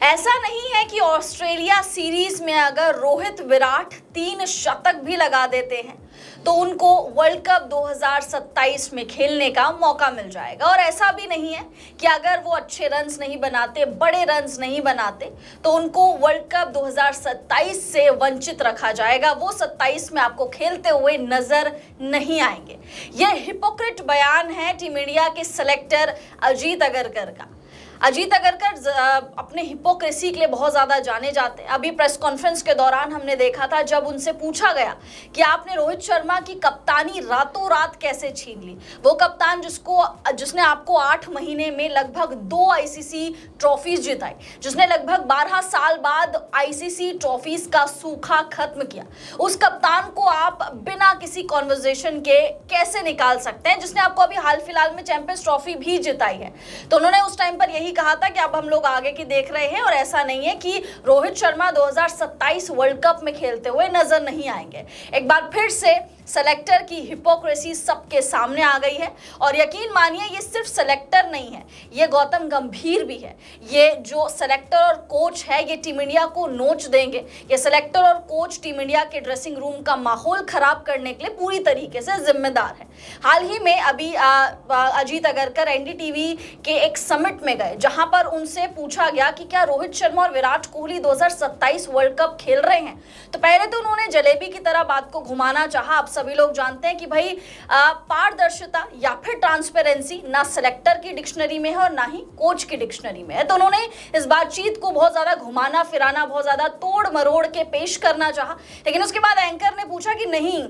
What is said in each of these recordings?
ऐसा नहीं है कि ऑस्ट्रेलिया सीरीज में अगर रोहित विराट 3 शतक भी लगा देते हैं तो उनको वर्ल्ड कप 2027 में खेलने का मौका मिल जाएगा। और ऐसा भी नहीं है कि अगर वो अच्छे रन्स नहीं बनाते, बड़े रन्स नहीं बनाते, तो उनको वर्ल्ड कप 2027 से वंचित रखा जाएगा। वो 27 में आपको खेलते हुए नजर नहीं आएंगे। यह हिपोक्रेट बयान है टीम इंडिया के सेलेक्टर अजीत अगरकर का। अजीत अगरकर अपने हिपोक्रेसी के लिए बहुत ज़्यादा जाने जाते हैं। अभी प्रेस कॉन्फ्रेंस के दौरान हमने देखा था, जब उनसे पूछा गया कि आपने रोहित शर्मा की कप्तानी रातों रात कैसे छीन ली, वो कप्तान जिसने आपको 8 महीने में लगभग 2 आईसीसी ट्रॉफीज जिताई, जिसने लगभग 12 साल बाद आईसीसी ट्रॉफीज का सूखा खत्म किया, उस कप्तान को आप बिना किसी कॉन्वर्जेशन के कैसे निकाल सकते हैं, जिसने आपको अभी हाल फिलहाल में चैंपियंस ट्रॉफी भी जिताई है। तो उन्होंने उस टाइम पर यही कहा था कि अब हम लोग आगे की देख रहे हैं और ऐसा नहीं है कि रोहित शर्मा 2027 वर्ल्ड कप में खेलते हुए नजर नहीं आएंगे। एक बार फिर से सेलेक्टर की हिपोक्रेसी सबके सामने आ गई है। और यकीन मानिए, ये सिर्फ सेलेक्टर नहीं है, ये गौतम गंभीर भी है। ये जो सेलेक्टर और कोच है, ये टीम इंडिया को नोच देंगे। ये सेलेक्टर और कोच टीम इंडिया के ड्रेसिंग रूम का माहौल खराब करने के लिए पूरी तरीके से जिम्मेदार है। हाल ही में अभी अजीत अगरकर एनडीटीवी के एक समिट में गए, जहां पर उनसे पूछा गया कि क्या रोहित शर्मा और विराट कोहली 2027 वर्ल्ड कप खेल रहे हैं। तो पहले तो उन्होंने जलेबी की तरह बात को घुमाना चाहा। आप सभी लोग जानते हैं कि भाई पारदर्शिता या फिर ट्रांसपेरेंसी ना सेलेक्टर की डिक्शनरी में है और ना ही कोच की डिक्शनरी में है। तो उन्होंने इस बातचीत को बहुत ज्यादा घुमाना फिराना, बहुत ज्यादा तोड़ मरोड़ के पेश करना चाहा। लेकिन उसके बाद एंकर ने पूछा कि नहीं,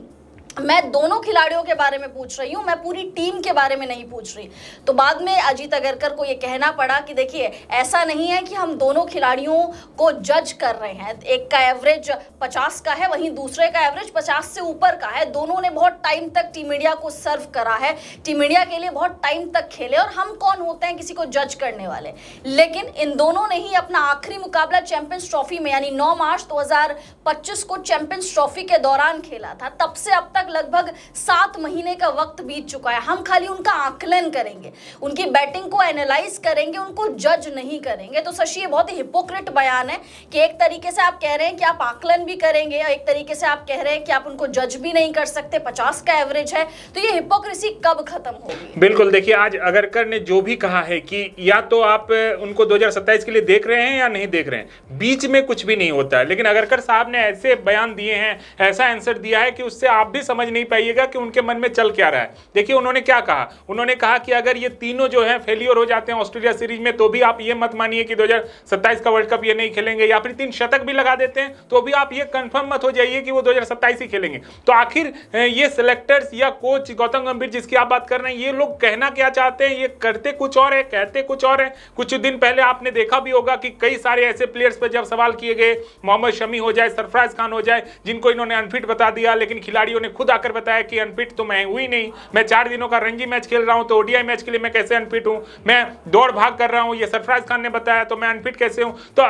मैं दोनों खिलाड़ियों के बारे में पूछ रही हूं, मैं पूरी टीम के बारे में नहीं पूछ रही। तो बाद में अजीत अगरकर को यह कहना पड़ा कि देखिए, ऐसा नहीं है कि हम दोनों खिलाड़ियों को जज कर रहे हैं। एक का एवरेज 50 का है, वहीं दूसरे का एवरेज 50 से ऊपर का है। दोनों ने बहुत टाइम तक टीम इंडिया को सर्व करा है, टीम इंडिया के लिए बहुत टाइम तक खेले, और हम कौन होते हैं किसी को जज करने वाले। लेकिन इन दोनों ने ही अपना आखिरी मुकाबला चैंपियंस ट्रॉफी में यानी 9 मार्च 2025 को चैंपियंस ट्रॉफी के दौरान खेला था। तब से अब तक लगभग 7 महीने का वक्त बीत चुका है। हम खाली उनका आकलन करेंगे, उनकी बैटिंग को एनालाइज करेंगे, उनको जज नहीं करेंगे। तो शशि, ये बहुत ही हिपोक्रेट बयान है कि एक तरीके से आप कह रहे हैं कि आप आकलन भी करेंगे और एक तरीके से आप कह रहे हैं कि आप उनको जज भी नहीं कर सकते। 50 का एवरेज है, तो ये हिपोक्रेसी कब खत्म होगी? बिल्कुल, देखिए, आज अगरकर ने जो भी कहा है कि या तो आप उनको 2027 के लिए देख रहे हैं या नहीं देख रहे हैं, बीच में कुछ भी नहीं होता है। लेकिन अगरकर साहब ने ऐसे बयान दिए हैं, ऐसा आंसर दिया है कि उससे आप भी समझ नहीं पाइएगा कि उनके मन में चल क्या रहा है। देखिए, उन्होंने क्या कहा। उन्होंने कहा कि अगर ये तीनों जो हैं फेलियर हो जाते हैं ऑस्ट्रेलिया सीरीज में, तो भी आप ये मत मानिए कि 2027 का वर्ल्ड कप ये नहीं खेलेंगे, या फिर 3 शतक भी लगा देते हैं तो भी आप ये कंफर्म मत हो जाइए कि वो 2027 ही खेलेंगे। तो आखिर ये सिलेक्टर्स या कोच गौतम गंभीर जिसकी आप बात कर रहे हैं, ये लोग कहना क्या चाहते हैं, ये करते कुछ और है, कहते कुछ और है। कुछ दिन पहले आपने देखा भी होगा कि कई सारे ऐसे प्लेयर्स पर जब सवाल किए गए, मोहम्मद शमी हो जाए, सरफराज खान हो जाए, जिनको इन्होंने अनफिट बता दिया, लेकिन खिलाड़ियों ने खुद आकर बताया कि अनफिट तो मैं हुई नहीं, मैं 4 दिनों का रणजी मैच खेल रहा हूं, तो ओडीआई मैच के लिए मैं कैसे अनफिट हूं, मैं दौड़ भाग कर रहा हूं, ये सरफराज खान ने बताया, तो मैं अनफिट कैसे हूं। तो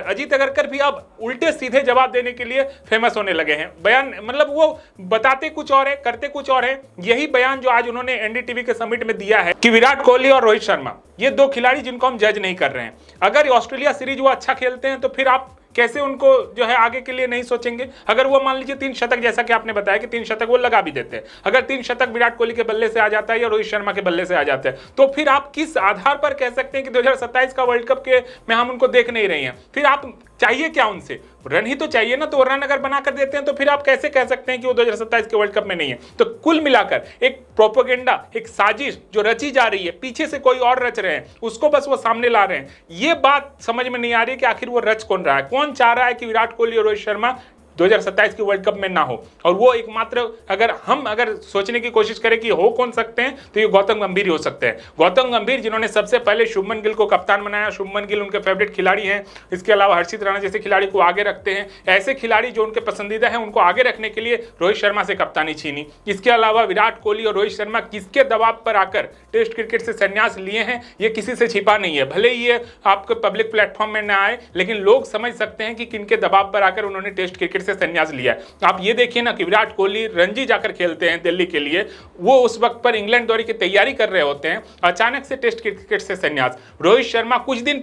अजीत अगरकर भी अब उल्टे सीधे जवाब देने के लिए फेमस होने लगे हैं। बयान मतलब वो बताते कुछ और है, करते कुछ और है। यही बयान जो आज उन्होंने एनडीटीवी के समिट में दिया है कि विराट कोहली और रोहित शर्मा, ये 2 खिलाड़ी जिनको हम जज नहीं कर रहे हैं, अगर ऑस्ट्रेलिया सीरीज वो अच्छा खेलते हैं तो फिर आप कैसे उनको जो है आगे के लिए नहीं सोचेंगे। अगर वो मान लीजिए 3 शतक, जैसा कि आपने बताया कि 3 शतक वो लगा भी देते हैं, अगर 3 शतक विराट कोहली के बल्ले से आ जाता है या रोहित शर्मा के बल्ले से आ जाता है, तो फिर आप किस आधार पर कह सकते हैं कि 2027 का वर्ल्ड कप के में हम उनको देख नहीं रहे हैं। फिर आप चाहिए क्या उनसे? रन ही तो चाहिए ना। तो रन अगर बना कर देते हैं तो फिर आप कैसे कह सकते हैं कि वो 2027 के वर्ल्ड कप में नहीं है। तो कुल मिलाकर एक प्रोपेगेंडा, एक साजिश जो रची जा रही है, पीछे से कोई और रच रहे हैं, उसको बस वो सामने ला रहे हैं। ये बात समझ में नहीं आ रही कि आखिर वो रच कौन रहा है, कौन चाह रहा है कि विराट कोहली और रोहित शर्मा 2027 के वर्ल्ड कप में ना हो। और वो एकमात्र अगर सोचने की कोशिश करें कि हो कौन सकते हैं, तो ये गौतम गंभीर ही हो सकते हैं। गौतम गंभीर जिन्होंने सबसे पहले शुभमन गिल को कप्तान बनाया, शुभमन गिल उनके फेवरेट खिलाड़ी हैं। इसके अलावा हर्षित राणा जैसे खिलाड़ी को आगे रखते हैं। ऐसे खिलाड़ी जो उनके पसंदीदा हैं, उनको आगे रखने के लिए रोहित शर्मा से कप्तानी छीनी। इसके अलावा विराट कोहली और रोहित शर्मा किसके दबाव पर आकर टेस्ट क्रिकेट से संन्यास लिए हैं, ये किसी से छिपा नहीं है। भले ही ये आपके पब्लिक प्लेटफॉर्म में ना आए, लेकिन लोग समझ सकते हैं कि किनके दबाव पर आकर उन्होंने टेस्ट क्रिकेट से संन्यास लिया है। आप ये देखिए ना कि विराट कोहली रणजी जाकर खेलते हैं दिल्ली के लिए, वो उस वक्त पर इंग्लैंड दौरे की तैयारी कर रहे होते हैं, अचानक से टेस्ट क्रिकेट से संन्यास। रोहित शर्मा कुछ दिन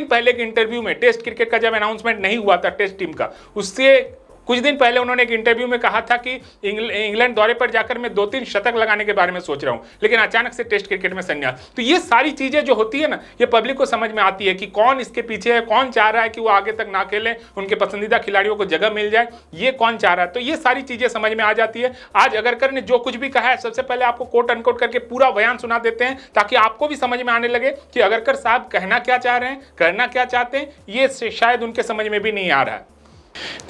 पहले के इंटरव्यू में, टेस्ट क्रिकेट का जब अनाउंसमेंट नहीं हुआ था टेस्ट टीम का, उससे कुछ दिन पहले उन्होंने एक इंटरव्यू में कहा था कि इंग्लैंड दौरे पर जाकर मैं 2-3 शतक लगाने के बारे में सोच रहा हूं, लेकिन अचानक से टेस्ट क्रिकेट में संन्यास। तो ये सारी चीजें जो होती है ना, ये पब्लिक को समझ में आती है कि कौन इसके पीछे है, कौन चाह रहा है कि वो आगे तक ना खेलें, उनके पसंदीदा खिलाड़ियों को जगह मिल जाए, ये कौन चाह रहा है। तो ये सारी चीजें समझ में आ जाती है। आज अगरकर ने जो कुछ भी कहा है, सबसे पहले आपको कोट अनकोट करके पूरा बयान सुना देते हैं, ताकि आपको भी समझ में आने लगे कि अगरकर साहब कहना क्या चाह रहे हैं, करना क्या चाहते हैं, ये शायद उनके समझ में भी नहीं आ रहा है।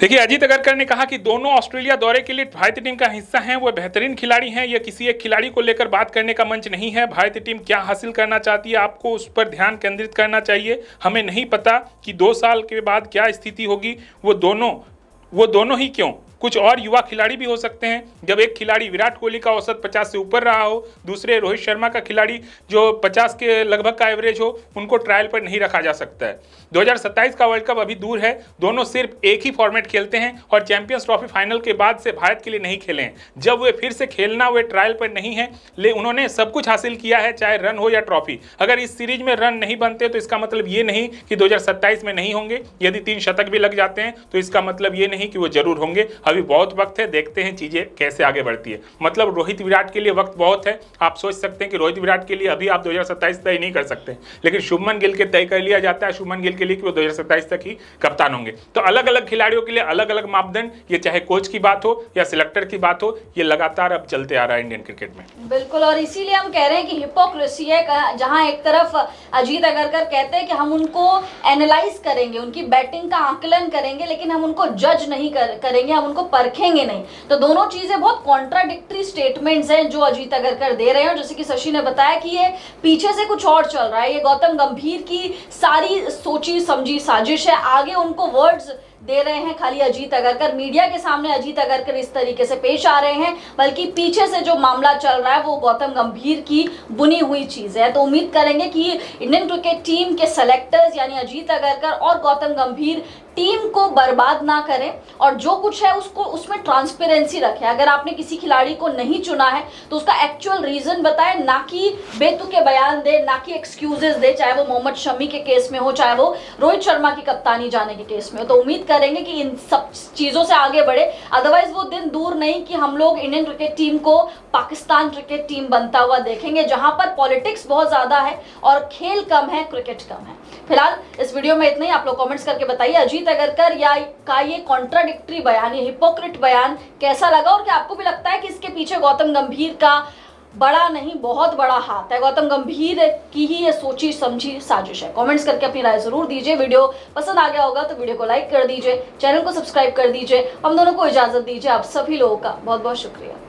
देखिए, अजीत अगरकर ने कहा कि दोनों ऑस्ट्रेलिया दौरे के लिए भारतीय टीम का हिस्सा हैं, वो बेहतरीन खिलाड़ी हैं, यह किसी एक खिलाड़ी को लेकर बात करने का मंच नहीं है। भारतीय टीम क्या हासिल करना चाहती है, आपको उस पर ध्यान केंद्रित करना चाहिए। हमें नहीं पता कि 2 साल के बाद क्या स्थिति होगी, वो दोनों ही क्यों, कुछ और युवा खिलाड़ी भी हो सकते हैं। जब एक खिलाड़ी विराट कोहली का औसत 50 से ऊपर रहा हो, दूसरे रोहित शर्मा का खिलाड़ी जो 50 के लगभग का एवरेज हो, उनको ट्रायल पर नहीं रखा जा सकता है। 2027 का वर्ल्ड कप अभी दूर है, दोनों सिर्फ एक ही फॉर्मेट खेलते हैं और चैंपियंस ट्रॉफी फाइनल के बाद से भारत के लिए नहीं खेले हैं। जब वे फिर से खेलना, वे ट्रायल पर नहीं है, उन्होंने सब कुछ हासिल किया है, चाहे रन हो या ट्रॉफी। अगर इस सीरीज में रन नहीं बनते तो इसका मतलब ये नहीं कि 2027 में नहीं होंगे। यदि 3 शतक भी लग जाते हैं तो इसका मतलब ये नहीं कि वो जरूर होंगे। अभी बहुत वक्त है, देखते हैं चीजें कैसे आगे बढ़ती है। मतलब रोहित विराट के लिए वक्त बहुत है। आप सोच सकते हैं कि रोहित विराट के लिए अभी आप 2027 तय नहीं कर सकते, लेकिन शुभमन गिल के तय कर लिया जाता है, शुभमन गिल के लिए कि वो 2027 तक ही कप्तान होंगे। तो अलग अलग खिलाड़ियों के लिए अलग अलग मापदंड, ये चाहे कोच की बात हो या सिलेक्टर की बात हो, ये लगातार अब चलते आ रहा है इंडियन क्रिकेट में। बिल्कुल, और इसीलिए हम कह रहे हैं कि हिपोक्रेसी है, जहां एक तरफ अजीत अगरकर कहते हैं कि हम उनको एनालाइज करेंगे, उनकी बैटिंग का आकलन करेंगे, लेकिन हम उनको जज नहीं करेंगे, हम उनको परखेंगे नहीं। तो दोनों चीजें बहुत कॉन्ट्राडिक्टरी स्टेटमेंट्स हैं जो अजीत अगरकर दे रहे हैं। जैसे कि शशि ने बताया कि ये पीछे से कुछ और चल रहा है, ये गौतम गंभीर की सारी सोची समझी साजिश है। आगे उनको वर्ड्स दे रहे हैं खाली अजीत अगरकर, मीडिया के सामने अजीत अगरकर इस तरीके से पेश आ रहे हैं, बल्कि पीछे से जो मामला चल रहा है वो गौतम गंभीर की बुनी हुई चीज है। तो उम्मीद करेंगे कि इंडियन क्रिकेट टीम के सेलेक्टर्स यानी अजीत अगरकर और गौतम गंभीर टीम को बर्बाद ना करें और जो कुछ है उसको उसमें ट्रांसपेरेंसी रखें। अगर आपने किसी खिलाड़ी को नहीं चुना है तो उसका एक्चुअल रीजन बताएं, ना कि बेतुके बयान दे, ना कि एक्सक्यूजेस दे, चाहे वो मोहम्मद शमी के केस में हो, चाहे वो रोहित शर्मा की कप्तानी जाने के केस में हो। तो उम्मीद करेंगे कि इन सब चीजों से आगे बढ़े, अदरवाइज वो दिन दूर नहीं कि हम लोग इंडियन क्रिकेट टीम को पाकिस्तान क्रिकेट टीम बनता हुआ देखेंगे, जहां पर पॉलिटिक्स बहुत ज्यादा है और खेल कम है, क्रिकेट कम है। फिलहाल इस वीडियो में इतना ही। आप लोग कमेंट्स करके बताइए अजीत अगरकर का ये कॉन्ट्राडिक्टरी बयान, ये हिपोक्रेट बयान कैसा लगा, और क्या आपको भी लगता है कि इसके पीछे गौतम गंभीर का बड़ा नहीं बहुत बड़ा हाथ है, गौतम गंभीर की ही ये सोची समझी साजिश है। कमेंट्स करके अपनी राय जरूर दीजिए। वीडियो पसंद आ गया होगा तो वीडियो को लाइक कर दीजिए, चैनल को सब्सक्राइब कर दीजिए। हम दोनों को इजाजत दीजिए। आप सभी लोगों का बहुत बहुत शुक्रिया।